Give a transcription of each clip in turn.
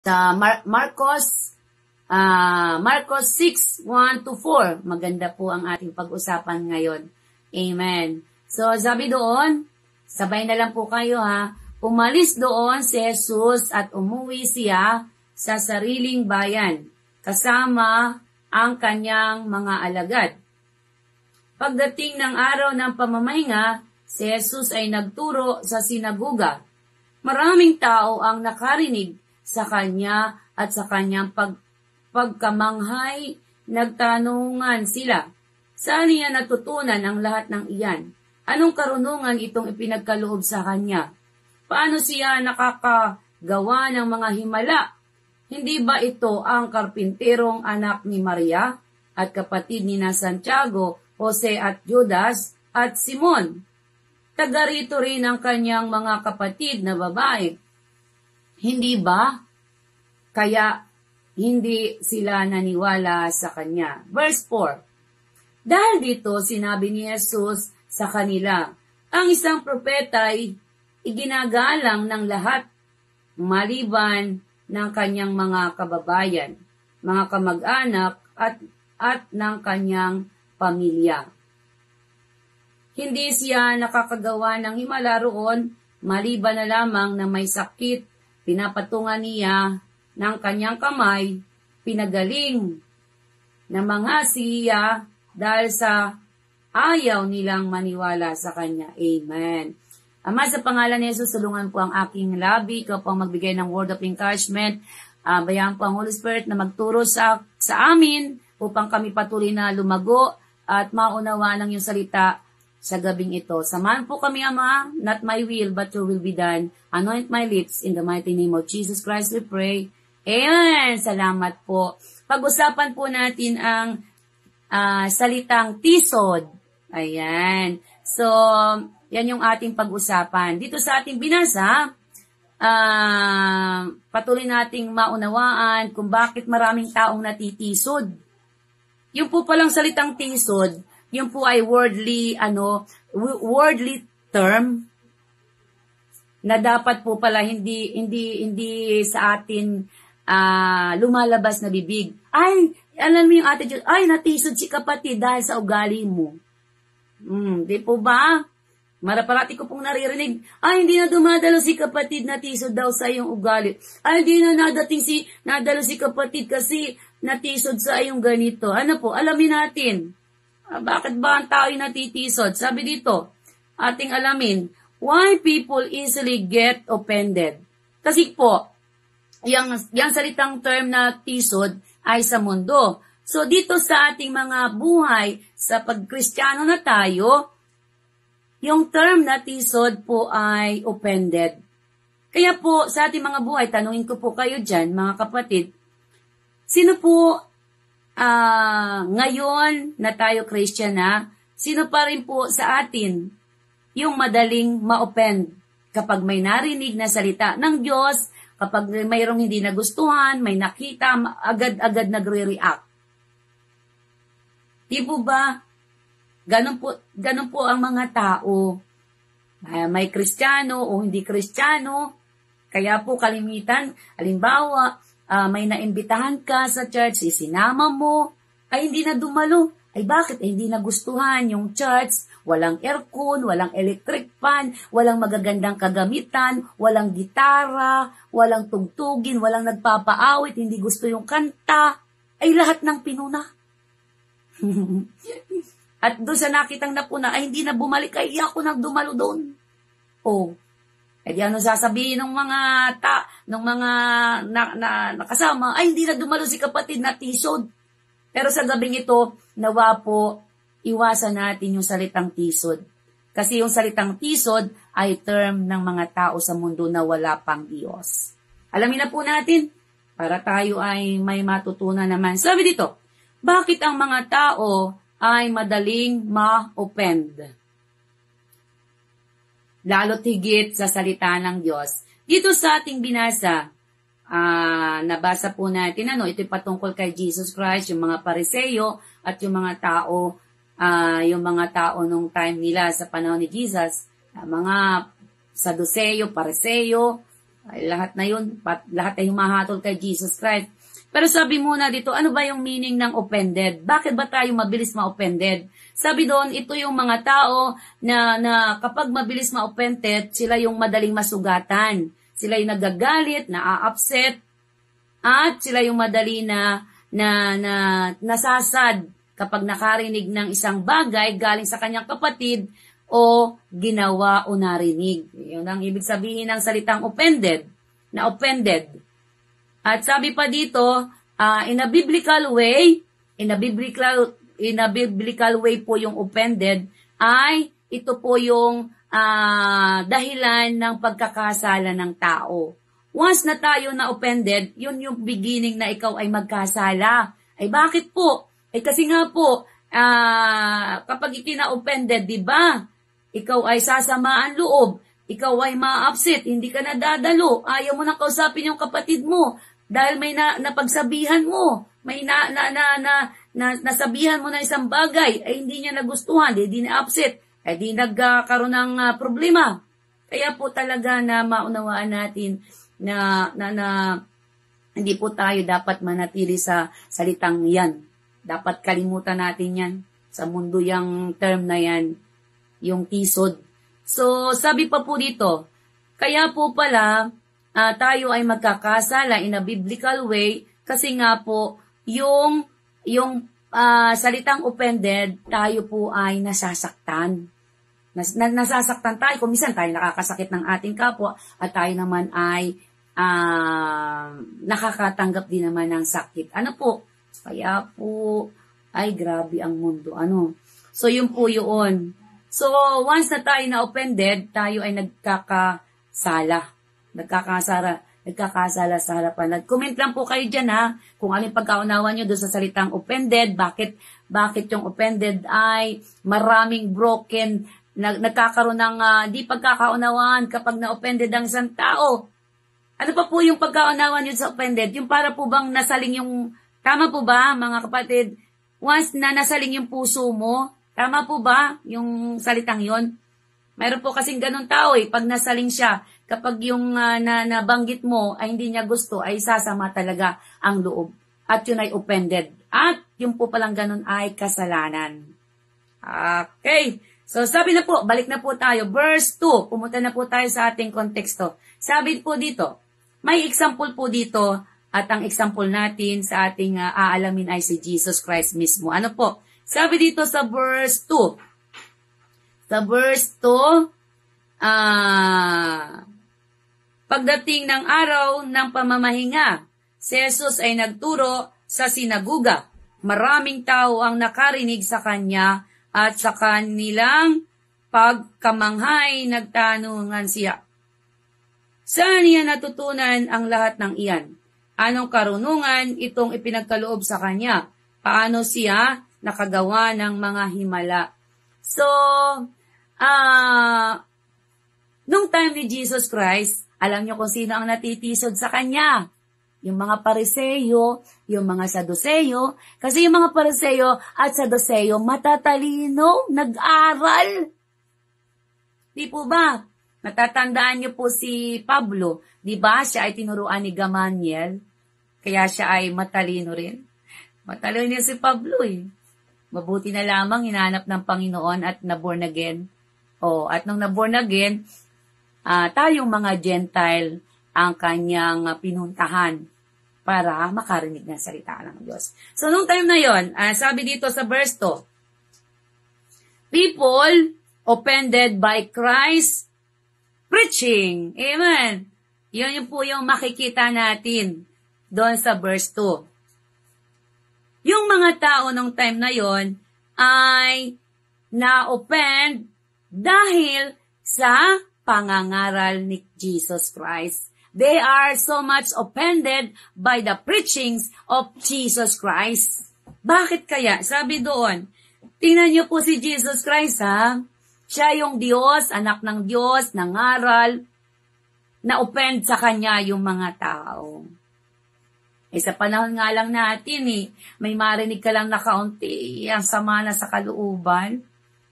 sa Marcos 6:1-4. Maganda po ang ating pag-usapan ngayon. Amen. So, sabi doon, sabay na lang po kayo ha, umalis doon si Jesus at umuwi siya sa sariling bayan, kasama ang kanyang mga alagad. Pagdating ng araw ng pamamahinga, si Jesus ay nagturo sa sinagoga. Maraming tao ang nakarinig sa kanya at sa kanyang pagkamanghay, nagtanungan sila. Saan niya natutunan ang lahat ng iyan? Anong karunungan itong ipinagkaloob sa kanya? Paano siya nakakagawa ng mga himala? Hindi ba ito ang karpinterong anak ni Maria at kapatid ni Santiago, Jose at Judas at Simon? Taga rito rin ang kanyang mga kapatid na babae. Hindi ba? Kaya hindi sila naniwala sa kanya. Verse 4. Dahil dito, sinabi ni Jesus sa kanila, ang isang propeta ay iginagalang ng lahat, maliban ng kanyang mga kababayan, mga kamag-anak at ng kanyang pamilya. Hindi siya nakakagawa ng himala roon, maliban na lamang na may sakit, pinapatungan niya ng kanyang kamay, pinagaling na mga siya dahil sa ayaw nilang maniwala sa kanya. Amen. Ama, sa pangalan ni Jesus, tulungan po ang aking labi, ikaw po ang magbigay ng word of encouragement, bayaan po ang Holy Spirit na magturo sa amin upang kami patuloy na lumago at maunawaan ang iyong salita sa gabing ito. Samahan po kami, Ama, not my will, but your will be done. Anoint my lips, in the mighty name of Jesus Christ we pray. Amen! Salamat po. Pag-usapan po natin ang salitang tisod. Ayan. So, yan yung ating pag-usapan. Dito sa ating binasa, patuloy nating maunawaan kung bakit maraming taong natitisod. Yung po palang salitang tisod, yung po ay worldly term na dapat po pala hindi sa atin lumalabas na bibig. Ay, alam mo yung attitude, ay, natisod si kapatid dahil sa ugali mo. Di po ba? Maraparati ko pong naririnig, ay, hindi na dumadalo si kapatid, natisod daw sa iyong ugali. Ay, hindi na nadalo si kapatid kasi natisod sa iyong ganito. Ano po, alamin natin. Bakit ba ang tao ay natitisod? Sabi dito, ating alamin, why people easily get offended. Kasi po, yung salitang term na tisod ay sa mundo. So dito sa ating mga buhay, sa pagkristyano na tayo, yung term na tisod po ay offended. Kaya po sa ating mga buhay, tanungin ko po kayo dyan, mga kapatid, sino po ngayon na tayo Christian na, sino pa rin po sa atin yung madaling ma-offend kapag may narinig na salita ng Diyos, kapag mayroong hindi nagustuhan, may nakita, agad-agad nagre-react. Di po ba? Ganun po ang mga tao. May Kristiyano o hindi Kristiyano. Kaya po kalimitan, halimbawa, may naimbitahan ka sa church, isinama mo, ay hindi na dumalo. Ay bakit? Ay hindi nagustuhan yung church, walang aircon, walang electric fan, walang magagandang kagamitan, walang gitara, walang tugtugin, walang nagpapaawit, hindi gusto yung kanta, ay lahat ng pinuna. At doon sa nakitang napuna, ay hindi na bumalik, ay ako nagdumalo doon. Oh, eh di ano sasabihin ng mga nakasama, ay hindi na dumalo si kapatid na tisod. Pero sa gabing ito, nawa po, iwasan natin yung salitang tisod. Kasi yung salitang tisod ay term ng mga tao sa mundo na wala pang Diyos. Alamin na po natin, para tayo ay may matutunan naman. Sabi dito, bakit ang mga tao ay madaling ma-offend? Lalo't higit sa salita ng Diyos. Dito sa ating binasa, nabasa po natin, ito'y patungkol kay Jesus Christ, yung mga Pariseyo at yung mga tao nung time nila sa panahon ni Jesus, mga Saduseyo, Pariseyo, Ay, lahat na yun, lahat ay humahatol kay Jesus Christ. Pero sabi muna dito, ano ba yung meaning ng offended? Bakit ba tayo mabilis ma-offended? Sabi doon, ito yung mga tao na kapag mabilis ma-offended, sila yung madaling masugatan. Sila yung nagagalit, na-upset, at sila yung madali na nasasad kapag nakarinig ng isang bagay galing sa kanyang kapatid o ginawa o narinig. Yun ang ibig sabihin ng salitang offended, na offended. At sabi pa dito, in a biblical way po yung offended ay ito po yung dahilan ng pagkakasala ng tao. Once na tayo na offended, yun yung beginning na ikaw ay magkasala. Ay bakit po? Ay kasi nga po, kapag ikina-offended, di ba? Ikaw ay sasamaan loob. Ikaw ay ma-upset, hindi ka nadadalo. Ayaw mo nang kausapin yung kapatid mo dahil may napagsabihan mo. May nasabihan mo na isang bagay ay hindi niya nagustuhan, hindi na-upset, ay di nagkaroon ng problema. Kaya po talaga na maunawaan natin na hindi po tayo dapat manatili sa salitang yan. Dapat kalimutan natin yan sa mundo yung term na yan, yung tisod. So, sabi pa po dito, kaya po pala tayo ay magkakasala in a biblical way kasi nga po yung salitang offended, tayo po ay nasasaktan. Nasasaktan tayo, kung minsan tayo nakakasakit ng ating kapwa at tayo naman ay nakakatanggap din naman ng sakit. Ano po? Kaya po, ay grabe ang mundo. Ano? So, yun po yun. So, once na tayo na-offended, tayo ay nagkakasala sa harapan. Nag-comment lang po kayo dyan ha, kung anong pagkaunawa nyo doon sa salitang offended, bakit yung offended ay maraming broken, nagkakaroon ng di pagkakaunawaan kapag na-offended ang isang tao. Ano pa po yung pagkaunawa nyo sa offended? Yung para po bang nasaling yung, tama po ba mga kapatid, once na nasaling yung puso mo, tama po ba yung salitang yon? Mayroon po kasing ganun tao pag nasaling siya, kapag yung nabanggit mo ay hindi niya gusto, ay sasama talaga ang loob. At yun ay offended. At yung po palang ganun ay kasalanan. Okay. So sabi na po, balik na po tayo. Verse 2, pumunta na po tayo sa ating konteksto. Sabi po dito, may example po dito, at ang example natin sa ating aalamin ay si Jesus Christ mismo. Ano po? Sabi dito sa verse 2. Sa verse 2, pagdating ng araw ng pamamahinga, si Jesus ay nagturo sa sinaguga. Maraming tao ang nakarinig sa kanya at sa kanilang pagkamanghay nagtanungan siya. Saan niya natutunan ang lahat ng iyan? Anong karunungan itong ipinagkaloob sa kanya? Paano siya nakagawa ng mga himala? So, nung time ni Jesus Christ, alam niyo kung sino ang natitisod sa kanya? Yung mga Pariseyo, yung mga Saduseyo. Kasi yung mga Pariseyo at Saduseyo, matatalino, nag-aral. Di po ba? Natatandaan niyo po si Pablo. Di ba? Siya ay tinuruan ni Gamaliel. Kaya siya ay matalino rin. Matalino si Pablo Mabuti na lamang hinanap ng Panginoon at na-born again. At nung na-born again, tayong mga Gentile ang kanyang pinuntahan para makarinig ng salita ng Diyos. So, nung time na yon, sabi dito sa verse 2, people offended by Christ's preaching. Amen. Yun po yung makikita natin doon sa verse 2. Yung mga tao nung time na yon ay na-offend dahil sa pangangaral ni Jesus Christ. They are so much offended by the preachings of Jesus Christ. Bakit kaya? Sabi doon, tingnan niyo po si Jesus Christ Siya yung Diyos, anak ng Diyos, nangaral, na-offend sa Kanya yung mga tao. Sa panahon nga lang natin may marinig ka lang na kaunti, ang sama na sa kalooban.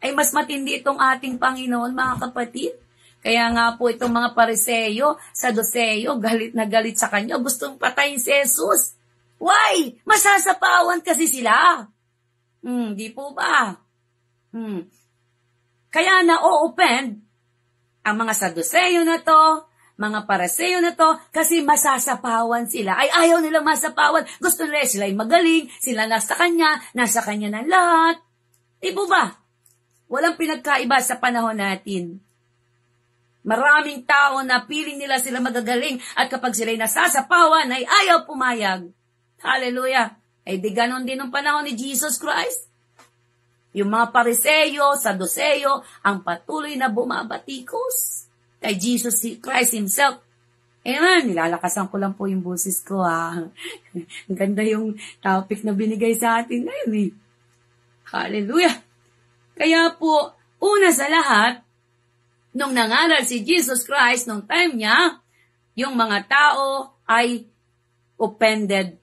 Ay mas matindi itong ating Panginoon, mga kapatid. Kaya nga po itong mga Pariseyo, Saduseyo, galit na galit sa kanya, gustong patayin si Jesus. Why? Masasapawan kasi sila. Di po ba? Kaya na-o-offend ang mga Saduseyo na to, mga Pariseyo na to, kasi masasapawan sila. Ay, ayaw nilang masapawan. Gusto nila sila ay magaling, sila nasa kanya ng lahat. Di po ba? Walang pinagkaiba sa panahon natin. Maraming tao na piling nila sila magagaling at kapag sila'y nasasapawan ay ayaw pumayag. Hallelujah! Ay di ganon din ng panahon ni Jesus Christ. Yung mga Pariseyo, Saduseyo, ang patuloy na bumabatikos kay Jesus Christ Himself. Amen, nilalakasan ko lang po yung boses ko Ang ganda yung topic na binigay sa atin ngayon Hallelujah! Kaya po, una sa lahat, nung nangaral si Jesus Christ, nung time niya, yung mga tao ay offended,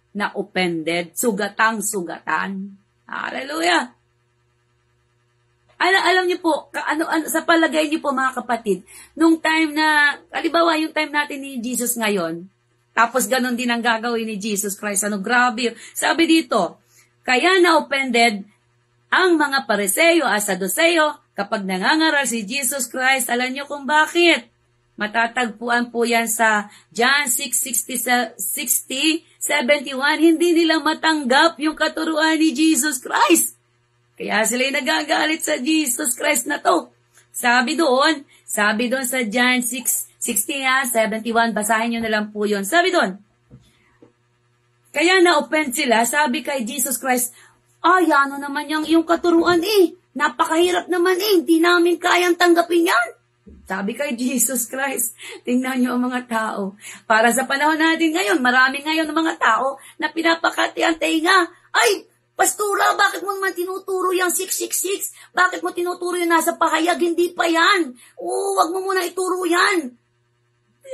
sugatang-sugatan. Hallelujah! Alam niyo po, sa palagay niyo po mga kapatid, nung time na, halimbawa yung time natin ni Jesus ngayon, tapos ganun din ang gagawin ni Jesus Christ. Grabe. Sabi dito, kaya na-offended ang mga Pariseyo at Saduseyo kapag nangangaral si Jesus Christ. Alam niyo kung bakit? Matatagpuan po yan sa John 6:60-71. Hindi nila matanggap yung katuruan ni Jesus Christ. Kaya sila'y nagagalit sa Jesus Christ na to. Sabi doon sa John 6:60-71, basahin nyo na lang po yun. Sabi doon, kaya na-offend sila, sabi kay Jesus Christ, ano naman yung katuruan napakahirap naman hindi namin kayang tanggapin yan. Sabi kay Jesus Christ, tingnan nyo ang mga tao. Para sa panahon natin ngayon, marami ngayon ng mga tao na pinapakati ang tenga. Ay, Pastora, bakit mo naman tinuturo yung 666? Bakit mo tinuturo yung nasa pahayag? Hindi pa yan. Wag mo muna ituro yan.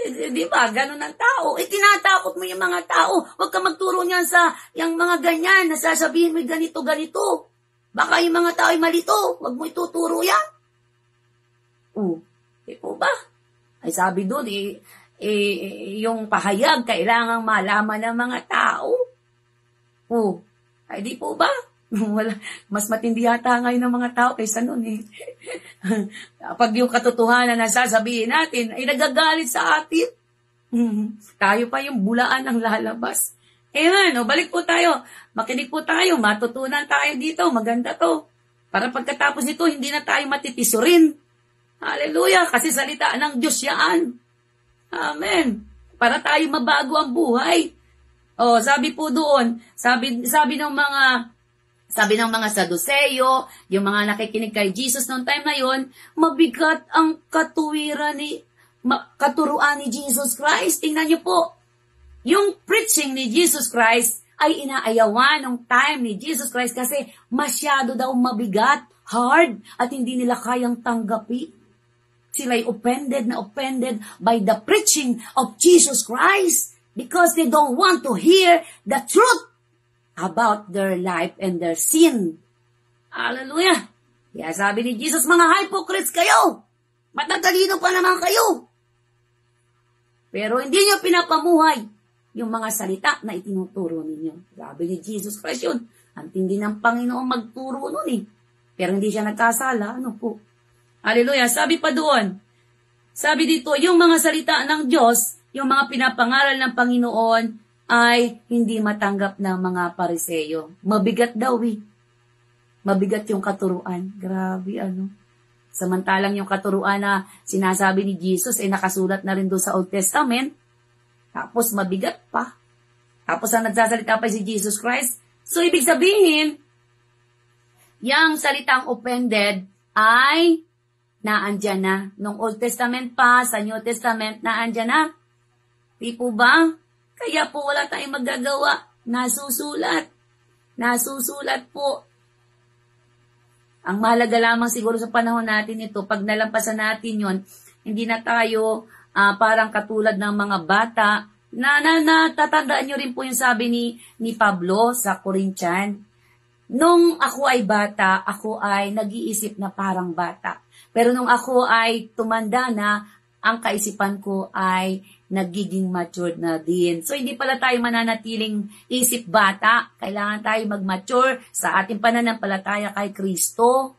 Di ba? Ganun ang tao. Tinatakot mo yung mga tao. Huwag ka magturo niyan sa yung mga ganyan. Nasasabihin mo ganito. Baka yung mga tao ay malito. Huwag mo ituturo yan. Di po ba? Ay sabi doon, yung pahayag kailangang malaman ng mga tao. Ay di po ba? Mas matindi yata ngayon ng mga tao kaysa noon Pag yung katotohanan na sasabihin natin ay nagagalit sa atin. Tayo pa yung bulaan ang lalabas. Balik po tayo. Makinig po tayo. Matutunan tayo dito. Maganda to. Para pagkatapos nito, hindi na tayo matitisurin. Hallelujah! Kasi salita ng Diyos yan. Amen. Para tayo mabago ang buhay. Sabi po doon, sabi ng mga Saduseyo, yung mga nakikinig kay Jesus noong time na yon, mabigat ang katuruan ni Jesus Christ. Tingnan niyo po, yung preaching ni Jesus Christ ay inaayawan ng time ni Jesus Christ kasi masyado daw mabigat, hard, at hindi nila kayang tanggapi. Sila'y offended by the preaching of Jesus Christ. Because they don't want to hear the truth about their life and their sin. Hallelujah! Kaya sabi ni Jesus, mga hypocrites kayo! Matatalino pa naman kayo! Pero hindi nyo pinapamuhay yung mga salita na itinuturo ninyo. Sabi ni Jesus Christ yun. Ang tindi ng Panginoon magturo nun Pero hindi siya nagkasala. Hallelujah! Sabi pa doon, sabi dito, yung mga salita ng Diyos, yung mga pinapangaral ng Panginoon ay hindi matanggap ng mga Pariseyo. Mabigat daw Mabigat yung katuruan. Grabe Samantalang yung katuruan na sinasabi ni Jesus ay nakasulat na rin doon sa Old Testament. Tapos mabigat pa. Tapos ang nagsasalita pa si Jesus Christ. So ibig sabihin, yung salitang offended ay naandyan na. Nung Old Testament pa, sa New Testament, naandyan na. Di po ba? Kaya po wala tayong magagawa. Nasusulat po. Ang mahalaga lamang siguro sa panahon natin ito, pag nalampasan natin yon, hindi na tayo parang katulad ng mga bata. Natatandaan nyo rin po yung sabi ni Pablo sa Corinthian. Nung ako ay bata, ako ay nag-iisip na parang bata. Pero nung ako ay tumanda na, ang kaisipan ko ay nagiging matured na din. So, hindi pala tayo mananatiling isip bata. Kailangan tayo mag-mature sa ating pananampalataya kay Kristo.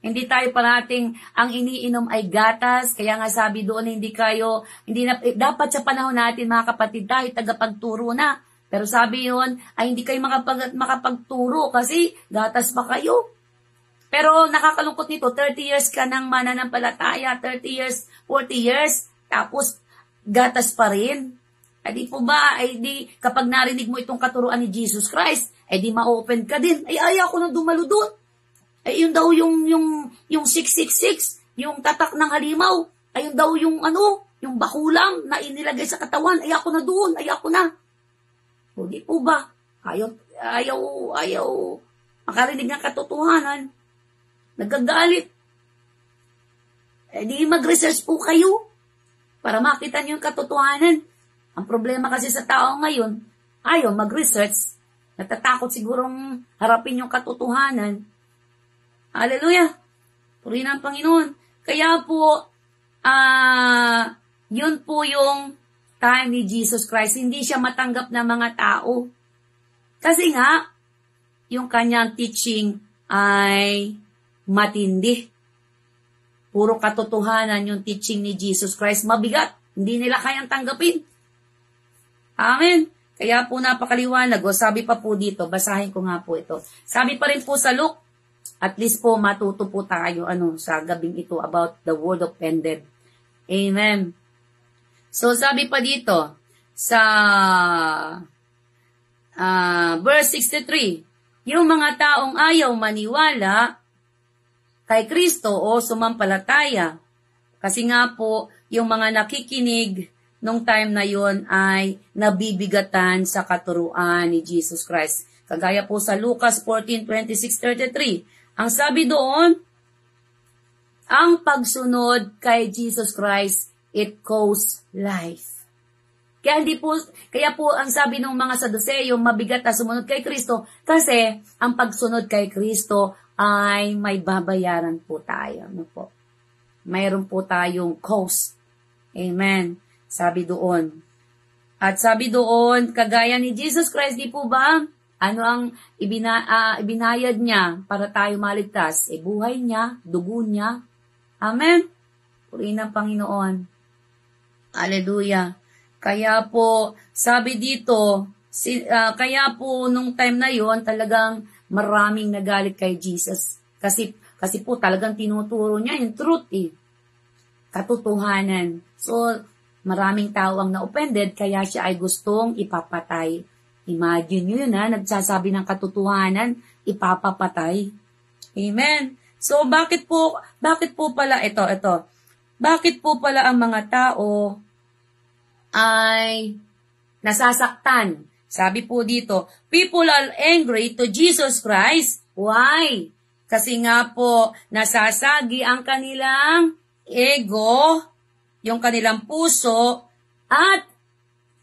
Hindi tayo parating ang iniinom ay gatas. Kaya nga sabi doon, dapat sa panahon natin mga kapatid tayo tagapagturo na. Pero sabi yun, ay hindi kayo makapagturo kasi gatas pa kayo. Pero nakakalungkot nito, 30 years ka ng mananampalataya, 30 years, 40 years, tapos gatas pa rin. Ay di po ba, ay di kapag narinig mo itong katuruan ni Jesus Christ, ay di ma-open ka din. Ay ayaw ko nang dumalo doon. Ay yun daw yung 666, yung tatak ng halimaw. Ay yun daw yung yung bakulang na inilagay sa katawan. Ay ako na doon, ay ako na. O di po ba? Ayaw makarinig ng katotohanan. Nagagalit. Eh di mag-research po kayo para makita niyo yung katotohanan. Ang problema kasi sa tao ngayon, ayaw mag-research. Natatakot sigurong harapin yung katotohanan. Hallelujah! Purihin ang Panginoon. Kaya po, yun po yung time ni Jesus Christ. Hindi siya matanggap ng mga tao. Kasi nga, yung kanyang teaching ay matindi. Puro katotohanan yung teaching ni Jesus Christ. Mabigat. Hindi nila kayang tanggapin. Amen. Kaya po napakaliwanag. O sabi pa po dito, basahin ko nga po ito. Sabi pa rin po sa Luke, at least po matuto po tayo sa gabing ito about the word of ended. Amen. So sabi pa dito sa verse 63, yung mga taong ayaw maniwala kay Kristo o sumampalataya, kasi nga po yung mga nakikinig nung time na yon ay nabibigatan sa katuruan ni Jesus Christ. Kagaya po sa Lucas 14:26-33. Ang sabi doon, ang pagsunod kay Jesus Christ, it costs life. Kaya po ang sabi ng mga Saduceo, mabigat na sumunod kay Kristo kasi ang pagsunod kay Kristo ay may babayaran po tayo. Ano po? Mayroon po tayong cost. Amen. Sabi doon. At sabi doon, kagaya ni Jesus Christ, di po ba? Ano ang ibinayad niya para tayo maligtas? Buhay niya, dugo niya. Amen? Purihin ang Panginoon. Hallelujah. Kaya po, sabi dito, kaya po nung time na yon talagang maraming nagalit kay Jesus. Kasi po talagang tinuturo niya yung truth katotohanan. So, maraming tao ang na-offended, kaya siya ay gustong ipapatay. Imagine nyo yun nagsasabi ng katotohanan, ipapapatay. Amen. So, bakit po pala, ito, bakit po pala ang mga tao ay nasasaktan? Sabi po dito, people are angry to Jesus Christ. Why? Kasi nga po, nasasagi ang kanilang ego, yung kanilang puso, at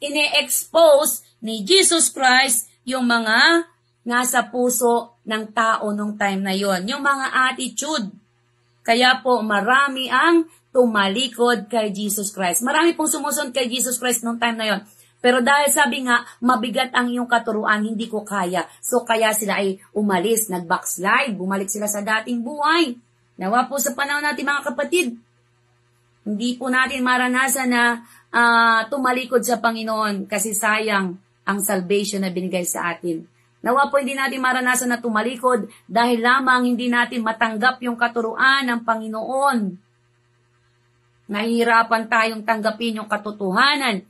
ine-expose ni Jesus Christ yung mga nasa puso ng tao nung time na yon, yung mga attitude. Kaya po marami ang tumalikod kay Jesus Christ. Marami pong sumusunod kay Jesus Christ nung time na yon. Pero dahil sabi nga, mabigat ang iyong katuruan, hindi ko kaya. So kaya sila ay umalis, nag-backslide, bumalik sila sa dating buhay. Nawa po sa panahon natin mga kapatid, hindi po natin maranasan na tumalikod sa Panginoon kasi sayang ang salvation na binigay sa atin. Nawa po hindi natin maranasan na tumalikod dahil lamang hindi natin matanggap yung katuruan ng Panginoon. Nahihirapan tayong tanggapin yung katotohanan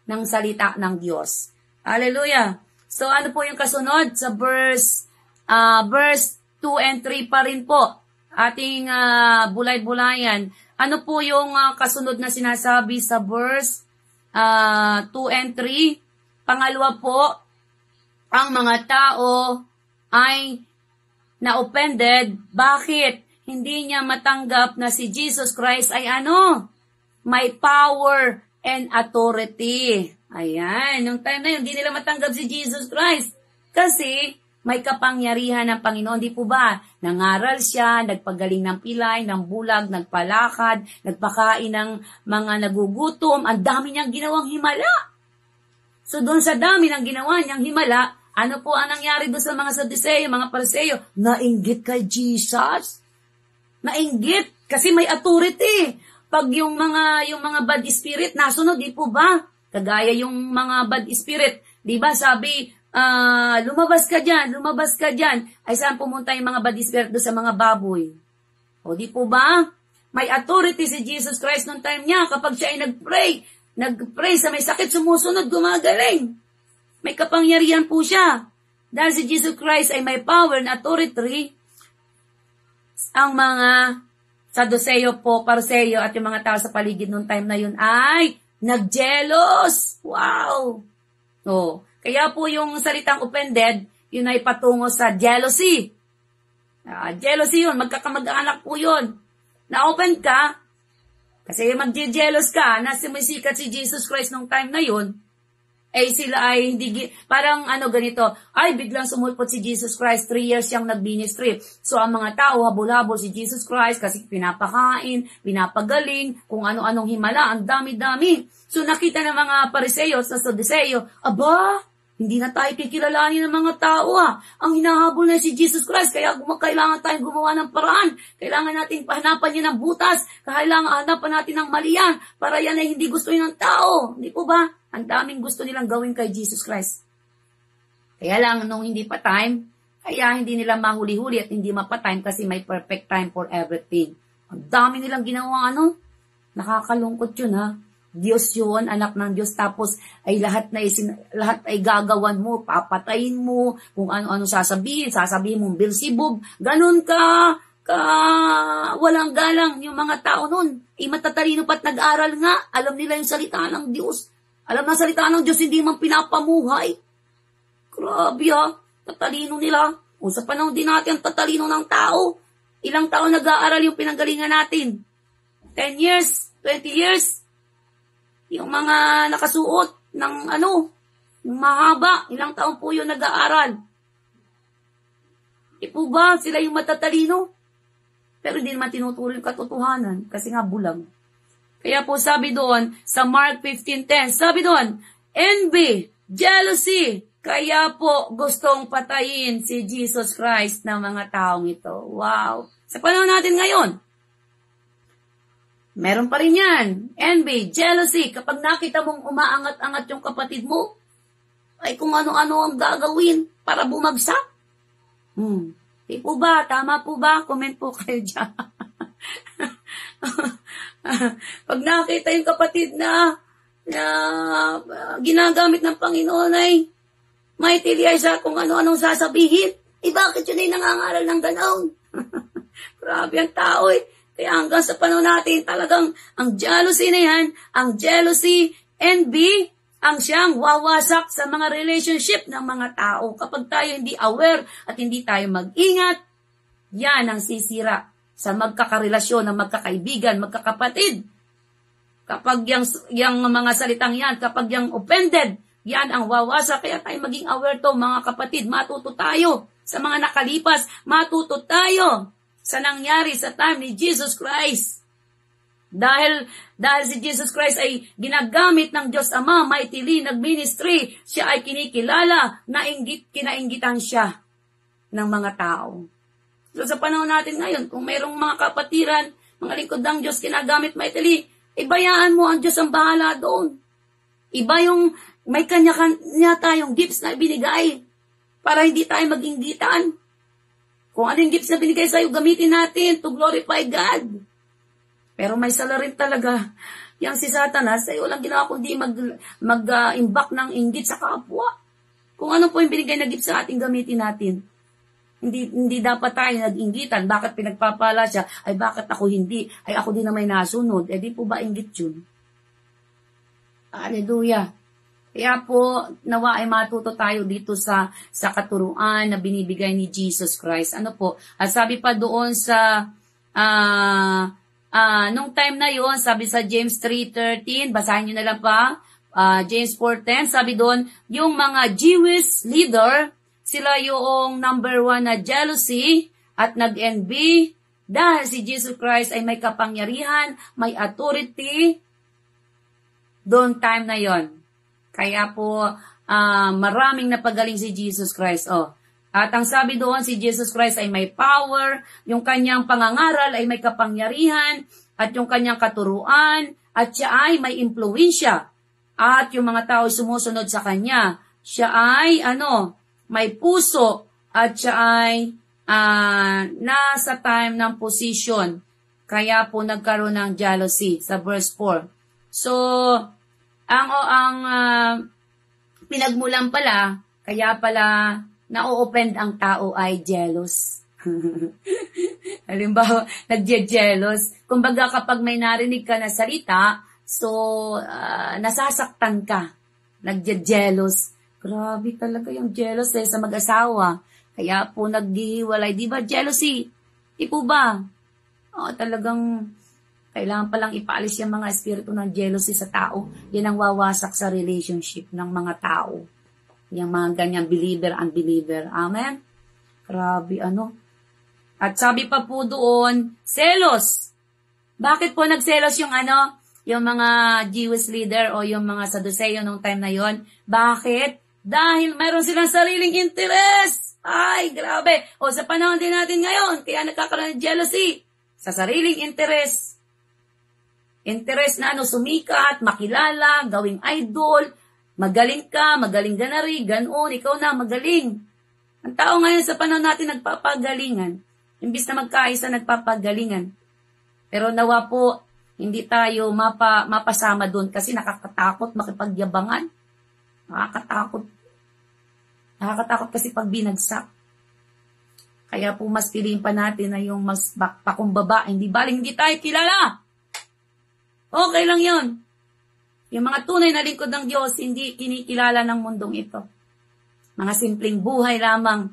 ng salita ng Diyos. Hallelujah! So ano po yung kasunod sa verse 2 and 3 pa rin po. Ating bulay-bulayan. Ano po yung kasunod na sinasabi sa verse 2 and 3? Pangalawa po, ang mga tao ay na-offended. Bakit? Hindi niya matanggap na si Jesus Christ ay may power and authority. Ayan, yung time na yun, hindi nila matanggap si Jesus Christ. Kasi, may kapangyarihan ng Panginoon, di po ba? Nangaral siya, nagpagaling ng pilay, ng bulag, nagpalakad, nagpakain ng mga nagugutom, ang dami niyang ginawang himala. So doon sa dami ng ginawa niyang himala, ano po ang nangyari doon sa mga Sadduceo, mga Pariseo? Nainggit kay Jesus. Nainggit kasi may authority. Pag yung mga bad spirit nasunod, di po ba? Kagaya yung mga bad spirit, di ba? Sabi, lumabas ka dyan. Ay saan pumunta yung mga bad spirit doon sa mga baboy? O di po ba? May authority si Jesus Christ noong time niya kapag siya ay nagpray sa may sakit, sumusunod, gumagaling. May kapangyarihan po siya. Dahil si Jesus Christ ay may power and authority, ang mga Sadduceo po, Pariseo at yung mga tao sa paligid noong time na yun ay nagjealous. Wow! O, kaya po yung salitang offended, yun ay patungo sa jealousy. Jealousy yun, magkakamag-anak po yun. Na-open ka, kasi mag-jealous ka, na sumisikat si Jesus Christ nung time na yun, eh sila ay hindi, parang ganito, ay biglang sumulpot si Jesus Christ, 3 years siyang nag-ministry. So ang mga tao, habol-habol si Jesus Christ kasi pinapakain, pinapagaling, kung ano-anong himala, ang dami-dami. So nakita ng mga Pariseo sa Sadduceo, aba, hindi na tayo kikilalanin ng mga tao Ang hinahabol na si Jesus Christ, kaya kailangan tayong gumawa ng paraan. Kailangan natin pahanapan niya ng butas. Kailangan hanapan natin ng maliyan para yan ay hindi gusto ng tao. Hindi po ba? Ang daming gusto nilang gawin kay Jesus Christ. Kaya lang, nung hindi pa time, kaya hindi nila mahuli-huli at hindi mapa-time kasi may perfect time for everything. Ang dami nilang ginawa nakakalungkot yun Diyos yun, anak ng Diyos, tapos ay lahat ay gagawan mo, papatayin mo, kung ano-ano sasabihin mo, Beelzebub, ganun ka walang galang yung mga tao nun. Matatalino pa't nag-aral nga, alam nila yung salita ng Diyos. Alam na salita ng Diyos, hindi man pinapamuhay. Grabe tatalino nila. O sa panahon din natin, ang tatalino ng tao. Ilang taon nag-aaral yung pinanggalingan natin? 10 years, 20 years. Yung mga nakasuot ng mahaba, ilang taon po yun nag-aaral. Di po ba sila yung matatalino? Pero hindi naman tinuturo yung katotohanan kasi nga bulag. Kaya po sabi doon, sa Mark 15:10, sabi doon, envy, jealousy, kaya po gustong patayin si Jesus Christ ng mga taong ito. Wow! Sa panahon natin ngayon, meron pa rin yan. Envy, jealousy. Kapag nakita mong umaangat-angat yung kapatid mo, ay kung ano-ano ang gagawin para bumagsak. Di po ba? Tama po ba? Comment po kayo dyan. Pag nakita yung kapatid na ginagamit ng Panginoon ay maitiliay sa kung ano-anong sasabihin, bakit yun ay nangangaral ng ganoon? Grabe ang tao Kaya hanggang sa panahon natin, talagang ang jealousy na yan, ang jealousy, envy, ang siyang wawasak sa mga relationship ng mga tao. Kapag tayo hindi aware at hindi tayo mag-ingat, yan ang sisira sa magkakarelasyon ng magkakaibigan, magkakapatid. Kapag yung mga salitang yan, kapag yung offended, yan ang wawasak. Kaya tayo maging aware to mga kapatid. Matuto tayo sa mga nakalipas. Matuto tayo sa nangyari sa time ni Jesus Christ. Dahil si Jesus Christ ay ginagamit ng Diyos Ama, mightily nag-ministry, siya ay kinikilala, kinainggitan siya ng mga tao. So sa panahon natin ngayon, kung mayroong mga kapatiran, mga lingkod ng Diyos, kinagamit mightily, ibayaan mo ang Diyos ang bahala doon. Iba yung may kanya-kanya tayong gifts na binigay para hindi tayo mag-inggitan. Kung anong gifts na binigay sa'yo, gamitin natin to glorify God. Pero may sala rin talaga. Yang si Satanas ay walang ginawa kundi mag-imbak ng inggit sa kapwa. Kung ano po yung binigay na gift sa ating gamitin natin. Hindi dapat tayo nag-inggitan. Bakit pinagpapala siya? Ay bakit ako hindi? Ay ako din na may nasunod. Di po ba inggit yun? Hallelujah. Kaya po, nawa ay matuto tayo dito sa katuruan na binibigay ni Jesus Christ. Ano po? At sabi pa doon sa, nung time na yon, sabi sa James 3:13, basahin nyo na lang pa, James 4:10, sabi doon, yung mga Jewish leader, sila yung number 1 na jealousy at nag-envy dahil si Jesus Christ ay may kapangyarihan, may authority doon time na yon. Kaya po, maraming napagaling si Jesus Christ. At ang sabi doon, si Jesus Christ ay may power, yung kanyang pangangaral ay may kapangyarihan, at yung kanyang katuruan, at siya ay may impluwensya. At yung mga tao sumusunod sa kanya, siya ay may puso, at siya ay nasa time ng position. Kaya po nagkaroon ng jealousy sa verse 4. So, ang pinagmulan pala, kaya pala na-open ang tao ay jealous. Halimbawa, nagje-jealous. Kumbaga kapag may narinig ka na salita, so nasasaktan ka. Nagje-jealous. Grabe talaga yung jealous sa mag-asawa. Kaya po naghihiwalay. Di ba jealousy? Di po ba? Talagang kailangan palang ipaalis yung mga espiritu ng jealousy sa tao. Yan ang wawasak sa relationship ng mga tao. Yung mga ganyang believer, unbeliever. Amen? Grabe, At sabi pa po doon, selos. Bakit po nagselos yung yung mga Jewish leader o yung mga Sadduceo nung time na yon? Bakit? Dahil mayroon silang sariling interest. Ay, grabe. Sa panahon din natin ngayon, kaya nagkakaroon ng jealousy. Sa sariling interest. Interest na sumikat, makilala, gawing idol, magaling ka na rin, ganoon, ikaw na, magaling. Ang tao ngayon sa panahon natin nagpapagalingan. Imbis na magkaisa, nagpapagalingan. Pero nawa po, hindi tayo mapasama doon kasi nakakatakot makipagyabangan. Nakakatakot kasi pag binagsak. Kaya po mas piliin pa natin na yung mas pakumbaba. Hindi baling hindi tayo kilala. Okay lang yon. Yung mga tunay na lingkod ng Diyos, hindi kinikilala ng mundong ito. Mga simpleng buhay lamang.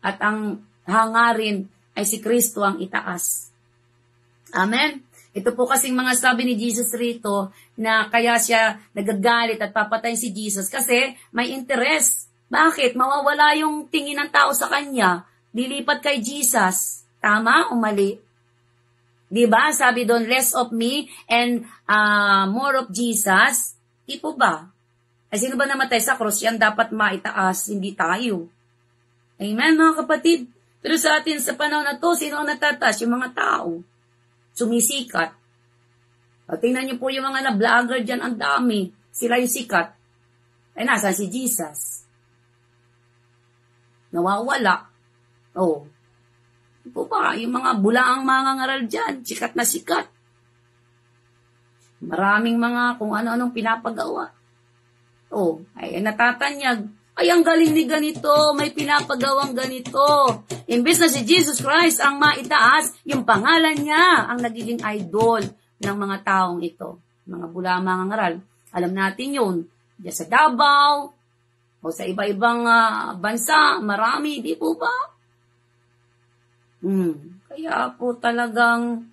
At ang hangarin ay si Kristo ang itaas. Amen? Ito po kasing mga sabi ni Jesus rito na kaya siya nagagalit at papatayin si Jesus kasi may interest. Bakit? Mawawala yung tingin ng tao sa kanya. Lilipat kay Jesus. Tama o mali? Diba? Sabi doon, less of me and more of Jesus. Di po ba? Ay sino ba namatay sa cross? Yan dapat maitaas, hindi tayo. Amen, mga kapatid? Pero sa atin, sa panahon na to, sino ang natataas? Yung mga tao. Sumisikat. At tingnan niyo po yung mga na-vlogger dyan, ang dami. Sila yung sikat. Ay, nasaan si Jesus? Nawawala. Po ba, yung mga bulaang mga ngaral dyan, sikat na sikat. Maraming mga kung ano-anong pinapagawa. Ay natatanyag. Ay, ang galing ni ganito, may pinapagawang ganito. Imbes na si Jesus Christ ang maitaas, yung pangalan niya ang nagiging idol ng mga taong ito. Mga bulaang mga ngaral. Alam natin yun. Diyan sa Davao, o sa iba-ibang bansa, marami, di po ba? Kaya po talagang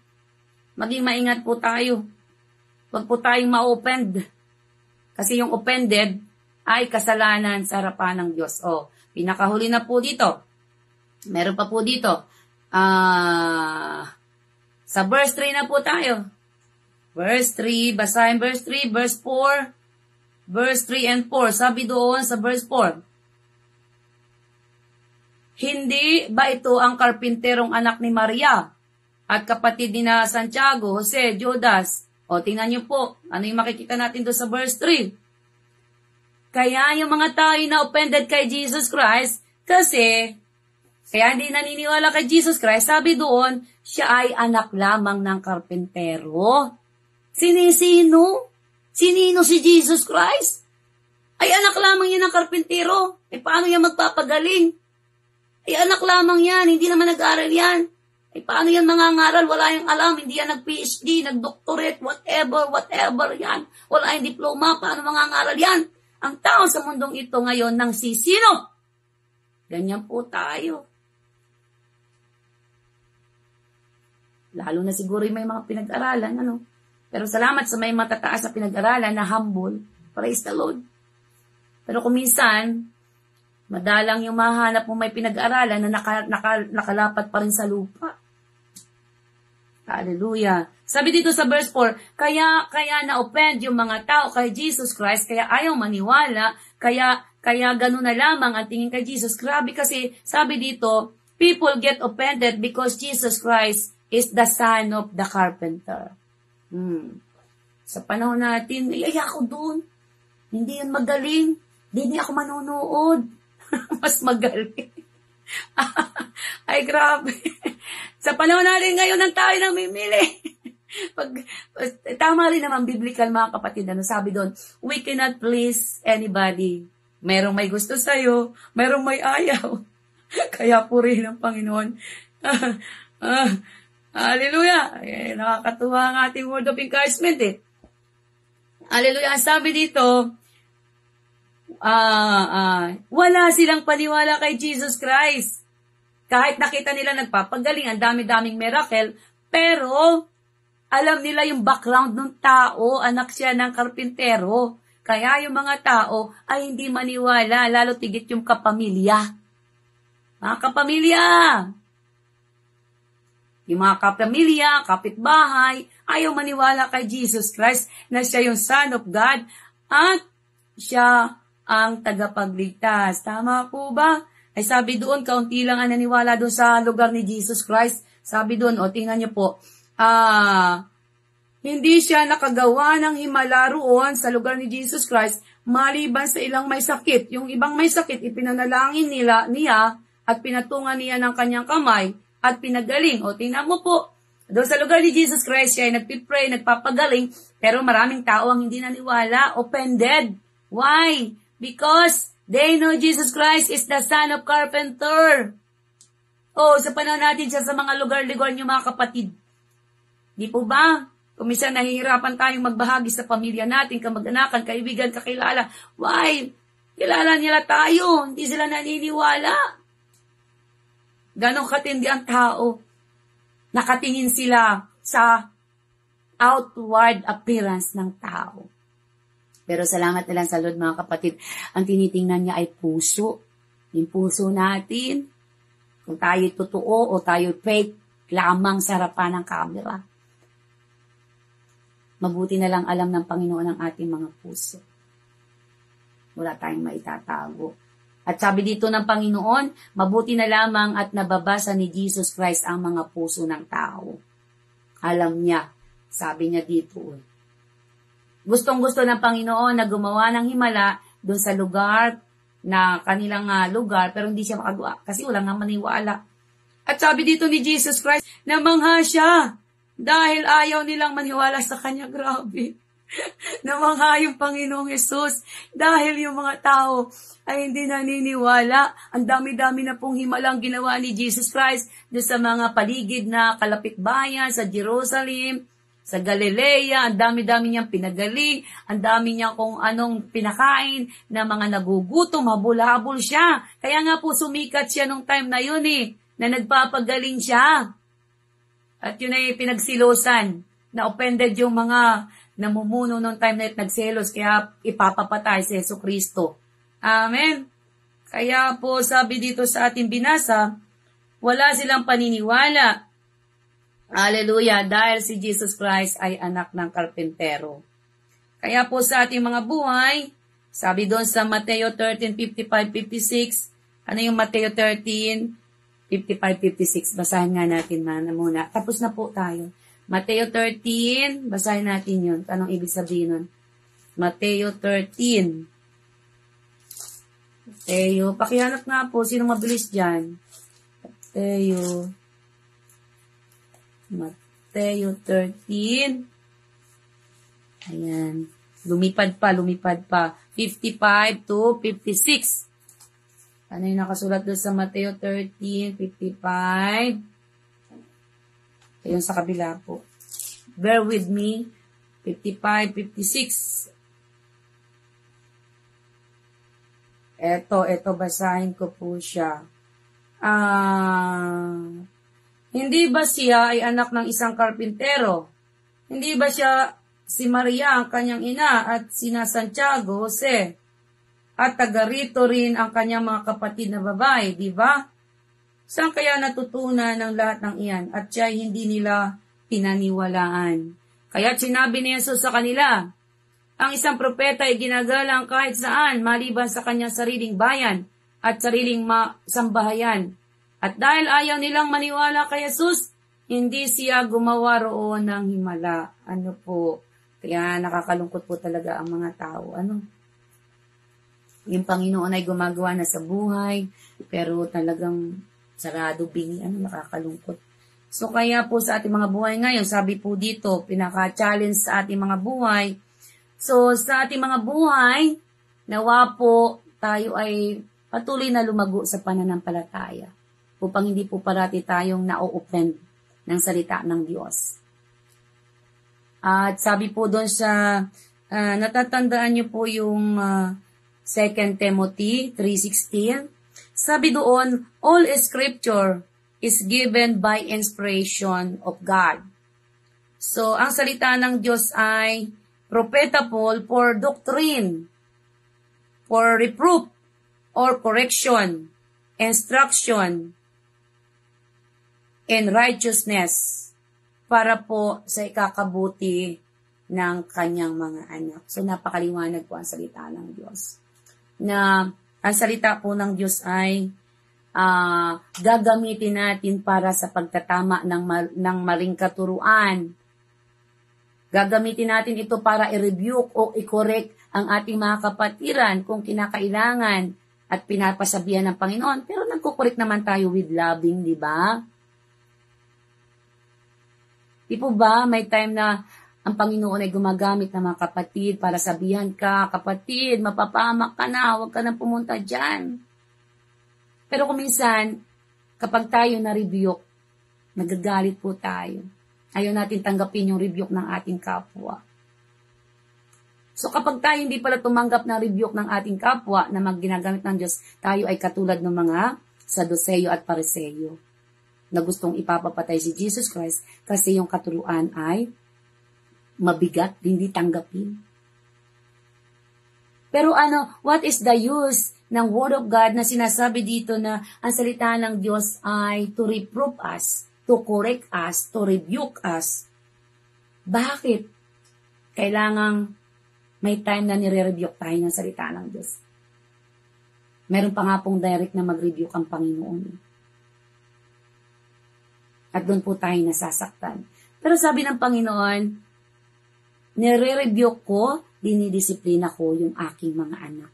maging maingat po tayo. Huwag po tayong ma-offend. Kasi yung offended ay kasalanan sa harapan ng Diyos. Pinakahuli na po dito. Meron pa po dito. Sa verse 3 na po tayo. Verse 3, basahin verse 3, verse 4, verse 3 and 4. Sabi doon sa verse 4. Hindi ba ito ang karpinterong anak ni Maria at kapatid ni na Santiago, Jose, Judas? Tingnan niyo po, ano yung makikita natin doon sa verse 3. Kaya yung mga tao na offended kay Jesus Christ, kasi, kaya hindi naniniwala kay Jesus Christ, sabi doon, siya ay anak lamang ng karpintero. Sinino? Sinino si Jesus Christ? Ay anak lamang yan ng karpintero. Paano yan magpapagaling? Ay anak lamang yan, hindi naman nag-aaral yan. Paano yan mangangaral? Wala yung alam, hindi yan nag-PhD, nag-doctorate, whatever yan. Wala yung diploma, paano mangangaral yan? Ang tao sa mundong ito ngayon nang sisino. Ganyan po tayo. Lalo na siguro may mga pinag-aralan, Pero salamat sa may matataas na pinag-aralan na humble. Praise the Lord. Pero kung minsan, Madalang yung mahanap mo may pinag-aralan na nakalapat pa rin sa lupa. Hallelujah. Sabi dito sa verse 4, kaya na-offend yung mga tao kay Jesus Christ, kaya ayaw maniwala, kaya ganun na lamang ang tingin kay Jesus. Grabe kasi, sabi dito, people get offended because Jesus Christ is the son of the carpenter. Sa panahon natin, ay ako doon. Hindi yun magaling. Hindi ako manonood. Mas magaling. Ay, grabe. Sa panahon natin ngayon, ang tayo namimili. Tama rin naman, biblical mga kapatid, sabi doon, we cannot please anybody. Merong may gusto sa'yo, merong may ayaw. Kaya purihin ang Panginoon. Hallelujah. Nakakatuwa ang ating word of encouragement Hallelujah. Ang sabi dito, wala silang paniwala kay Jesus Christ. Kahit nakita nila nagpapagaling, ang dami-daming miracle, pero alam nila yung background ng tao, anak siya ng karpintero. Kaya yung mga tao ay hindi maniwala, lalo tigit yung kapamilya. Mga kapamilya! Yung mga kapamilya, kapitbahay, ayaw maniwala kay Jesus Christ na siya yung Son of God at siya ang tagapagligtas. Tama po ba? Ay sabi doon, kaunti lang ang naniwala doon sa lugar ni Jesus Christ. Sabi doon, tingnan niyo po, hindi siya nakagawa ng himala roon sa lugar ni Jesus Christ, maliban sa ilang may sakit. Yung ibang may sakit, ipinanalangin niya at pinatungan niya ng kanyang kamay at pinagaling. Tingnan mo po, doon sa lugar ni Jesus Christ, siya ay nagpipray, nagpapagaling, pero maraming tao ang hindi naniwala, offended. Why? Because they know Jesus Christ is the son of carpenter. Sa panahon natin siya sa mga lugar-lugar niyo mga kapatid. Di po ba? Kung minsan nahihirapan tayong magbahagi sa pamilya natin, kamag-anakan, kaibigan, kakilala. Why? Kilala nila tayo. Hindi sila naniniwala. Ganon katindi ang tao. Nakatingin sila sa outward appearance ng tao. Pero salamat na lang sa Lord mga kapatid, ang tinitingnan niya ay puso. Yung puso natin, kung tayo totoo o tayo fake lamang sa harapan ng camera. Mabuti na lang alam ng Panginoon ang ating mga puso. Wala tayong maitatago. At sabi dito ng Panginoon, mabuti na lamang at nababasa ni Jesus Christ ang mga puso ng tao. Alam niya, sabi niya dito. Gustong-gusto ng Panginoon na gumawa ng himala doon sa lugar na kanilang lugar, pero hindi siya makagawa kasi wala nga maniwala. At sabi dito ni Jesus Christ, namangha siya dahil ayaw nilang maniwala sa kanya. Grabe. Namangha yung Panginoong Jesus dahil yung mga tao ay hindi naniniwala. Ang dami-dami na pong himalang ginawa ni Jesus Christ doon sa mga paligid na kalapit bayan, sa Jerusalem, sa Galilea, ang dami-dami niyang pinagaling, ang dami niya kung anong pinakain na mga nagugutom, habol-habol siya. Kaya nga po sumikat siya nung time na yun na nagpapagaling siya. At yun ay pinagsilosan, na offended yung mga namumuno nung time na nagselos, kaya ipapapatay si Jesucristo. Amen. Kaya po sabi dito sa ating binasa, wala silang paniniwala. Hallelujah, dahil si Jesus Christ ay anak ng karpentero. Kaya po sa ating mga buhay, sabi doon sa Mateo 13:55-56, ano yung Mateo 13:55-56? Basahin nga natin muna. Tapos na po tayo. Mateo 13, basahin natin yun. Anong ibig sabihin nun? Mateo 13. Mateo, pakihanap nga po. Sino mabilis dyan? Mateo 13. Ayan. Lumipad pa. 55-56. Ano yung nakasulat doon sa Mateo 13:55? Ayun sa kabila po. Bear with me. 55-56. Eto, basahin ko po siya. Hindi ba siya ay anak ng isang karpintero? Hindi ba siya si Maria, ang kanyang ina, at sina Santiago, Jose, at taga rito rin ang kanyang mga kapatid na babae, di ba? Saan kaya natutunan ng lahat ng iyan at siya hindi nila pinaniwalaan? Kaya sinabi ni Jesus sa kanila, ang isang propeta ay ginagalang kahit saan maliban sa kanyang sariling bayan at sariling sambahayan. At dahil ayaw nilang maniwala kay Jesus, hindi siya gumawa roon ng himala. Ano po? Kaya nakakalungkot po talaga ang mga tao. Yung Panginoon ay gumagawa na sa buhay, pero talagang sarado bingi. Nakakalungkot. So kaya po sa ating mga buhay ngayon, sabi po dito, pinaka-challenge sa ating mga buhay. So sa ating mga buhay, nawa po tayo ay patuloy na lumago sa pananampalataya upang hindi po parati tayong na-offend ng salita ng Diyos. At sabi po doon sa, natatandaan niyo po yung 2 Timothy 3:16, sabi doon, all scripture is given by inspiration of God. So, ang salita ng Diyos ay profitable for doctrine, for reproof, or correction, instruction, and righteousness, para po sa ikakabuti ng kanyang mga anak. So, napakaliwanag po ang salita ng Diyos. Na ang salita po ng Diyos ay gagamitin natin para sa pagtatama ng maling katuruan. Gagamitin natin ito para i-rebuke o i-correct ang ating mga kapatiran kung kinakailangan at pinapasabihan ng Panginoon. Pero nagkukorek naman tayo with loving, di ba? Di po ba may time na ang Panginoon ay gumagamit ng mga kapatid para sabihan ka, kapatid, mapapahamak ka na, huwag ka na pumunta dyan. Pero kung minsan, kapag tayo na-rebuke, nagagalit po tayo. Ayaw natin tanggapin yung rebuke ng ating kapwa. So kapag tayo hindi pala tumanggap ng rebuke ng ating kapwa na ginagamit ng Diyos, tayo ay katulad ng mga Saduseyo at Pariseyo na gustong ipapapatay si Jesus Christ kasi yung katuruan ay mabigat, hindi tanggapin. Pero what is the use ng Word of God na sinasabi dito na ang salita ng Diyos ay to reprove us, to correct us, to rebuke us? Bakit? Kailangang may time na nire-rebuke tayo ng salita ng Diyos. Meron pa nga pong direct na mag-rebuke ang Panginoon. At doon po tayo nasasaktan. Pero sabi ng Panginoon, nire-rebuke ko, dinidisiplina ko yung aking mga anak.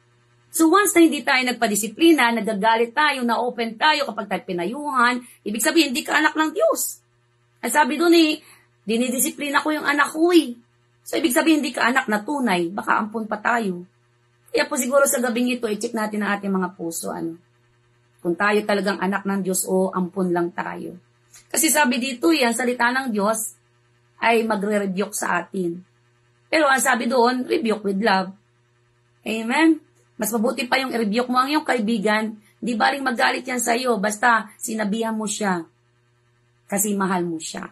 So once na hindi tayo nagpadisiplina, nagagalit tayo, na-open tayo kapag tayo pinayuhan, ibig sabihin, hindi ka anak ng Diyos. At sabi doon dinidisiplina ko yung anak ko . So ibig sabihin, hindi ka anak na tunay, baka ampun pa tayo. Kaya po siguro sa gabing ito, i-check natin ang ating mga puso. Kung tayo talagang anak ng Diyos o ampun lang tayo. Kasi sabi dito, ang salita ng Diyos ay magre-rebuke sa atin. Pero ang sabi doon, rebuke with love. Amen? Mas mabuti pa yung i-rebuke mo ang iyong kaibigan, di baling magalit yan sa iyo, basta sinabihan mo siya. Kasi mahal mo siya.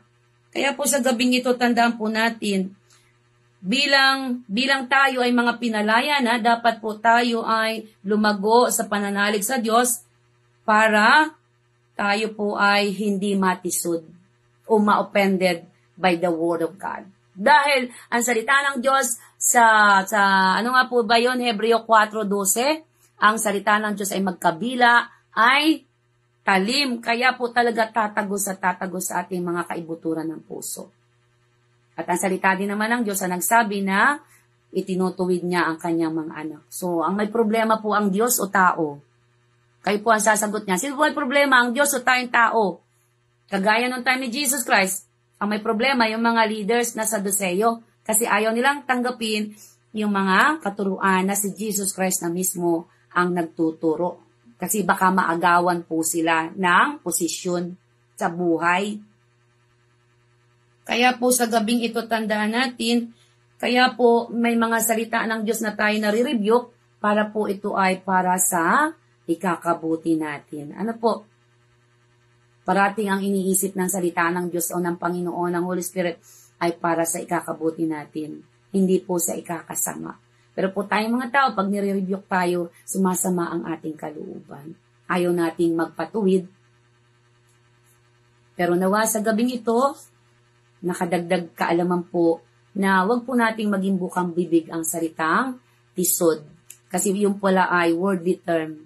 Kaya po sa gabing ito, tandaan po natin, bilang tayo ay mga pinalaya na, dapat po tayo ay lumago sa pananalig sa Diyos para tayo po ay hindi matisod o ma-offended by the Word of God. Dahil ang salita ng Diyos sa ano nga po ba yun, Hebreo 4:12, ang salita ng Diyos ay magkabila, ay talim, kaya po talaga tatagos sa ating mga kaibuturan ng puso. At ang salita din naman ng Diyos ang nagsabi na itinutuwid niya ang kanyang mga anak. So, ang may problema po ang Diyos o tao? Kayo po ang sasagot niya. Sino po may problema, ang Diyos o tayong tao? Kagaya nung time ni Jesus Christ, ang may problema yung mga leaders na Saduseyo kasi ayaw nilang tanggapin yung mga katuruan na si Jesus Christ na mismo ang nagtuturo. Kasi baka maagawan po sila ng posisyon sa buhay. Kaya po sa gabing ito tandaan natin, kaya po may mga salita ng Diyos na tayo nare-rebuke para po ito ay para sa ikakabuti natin. Ano po? Parating ang iniisip ng salita ng Diyos o ng Panginoon, ng Holy Spirit, ay para sa ikakabuti natin, hindi po sa ikakasama. Pero po tayong mga tao, pag nire-rebuke tayo, sumasama ang ating kalooban. Ayaw nating magpatuwid. Pero nawa sa gabing ito, nakadagdag kaalaman po na wag po nating maging bukang bibig ang salitang tisod. Kasi yung pala ay worldly term.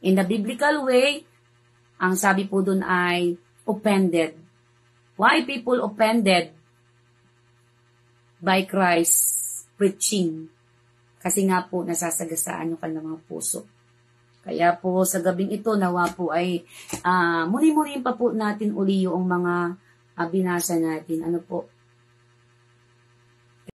In the biblical way, ang sabi po dun ay offended. Why people offended by Christ's preaching? Kasi nga po nasasagasaan yung kanilang mga puso. Kaya po sa gabing ito, nawa po ay muli-muliin pa po natin uli yung mga binasa natin. Ano po?